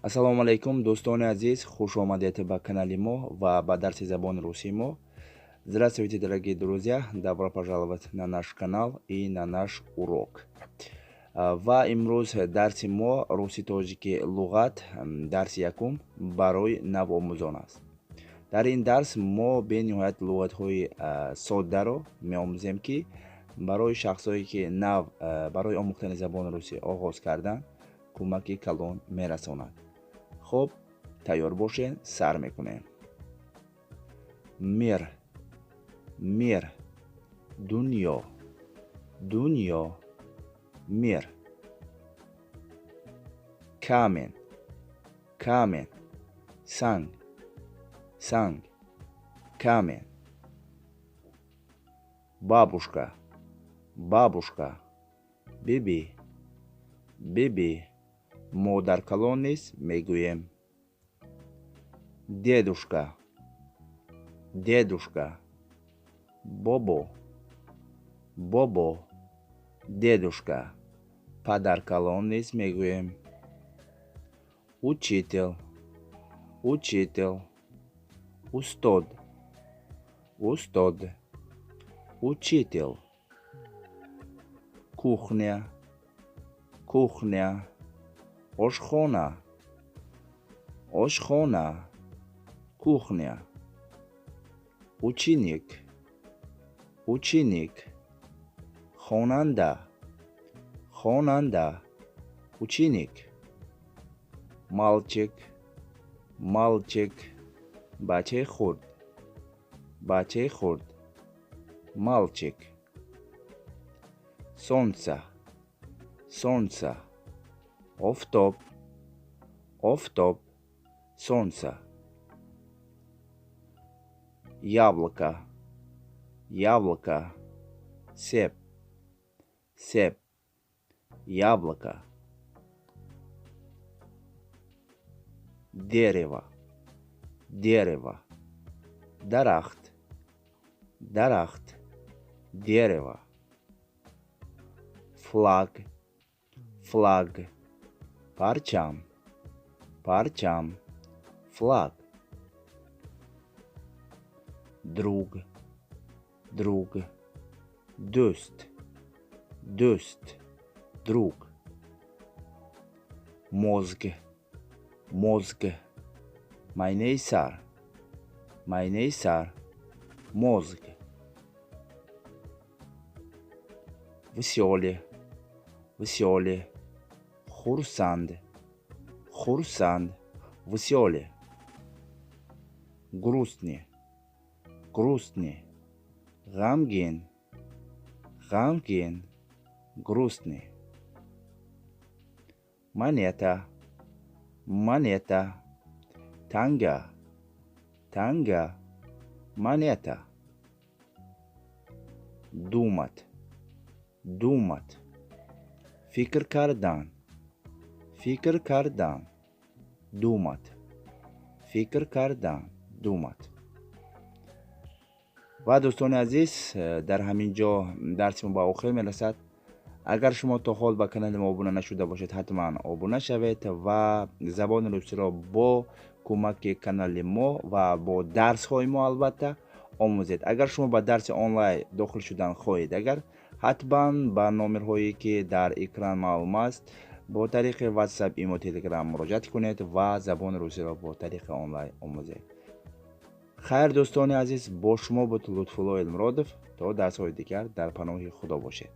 ассалому алайкум, достони азиз, хуш омадед ба канали мо ва ба дарси забони русии мо. Здравствуйте, дорогие друзья, добро пожаловать на наш канал и на наш урок. Ва имрӯз дарси мо руси тоҷики луғат, дарси якум барои навомӯзон аст. дар ин дарс мо бениҳоят луғатҳои соддаро меомӯзем, ки барои шахсое ки нав барои омӯхтани забони русӣ оғоз кардан кӯмаки калон мерасонад. خب تیار باشین، سر میکنیم. میر میر دنیا دنیا میر کامن کامن سنگ سنگ کامن бабушка бабушка بیبی بیبی мо дар калон низ мегӯем дедушка дедушка бобо бобо дедушка падар калон низ мегӯем учител учител устод устод учител кухня кухня ошхона ошхона кухня ученик ученик хонанда хонанда ученик мальчик мальчик бачаи хурд бачаи хурд мальчик солнце солнце офтоб офтоб солнце яблоко яблоко себ себ яблоко дерево дерево дарахт дарахт дерево флаг флаг парчам парчам флаг друг друг дӯст дӯст друг мозг мозг майнаи сар мозг весёле весёле хурсанд хурсанд весёле грустный грустный ғамгин ғамгин грустный монета монета танга танга монета думать думать фикр кардан фикр кардан думать фикр кардан думать ва дӯстони азиз, дар ҳамин ҷо дарси мо ба охир мерасад. агар шумо то ҳол ба канали мо обуна нашуда бошед, ҳатман обуна шавед ва забони русиро бо кӯмаки канали мо ва бо дарсҳои мо албатта омӯзед. агар шумо ба дарси онлайн дохил шудан хоҳед, агар ҳатман ба номерҳое ки дар экран маълум аст бо тариқи WhatsApp, имо, Telegram муроҷиат кунед ва забони русиро бо тариқи онлайн омӯзед. хайр дӯстони азиз, бо шумо буд Лутфулло Элмуродов. то дарсҳои дигар дар паноҳи худо бошед.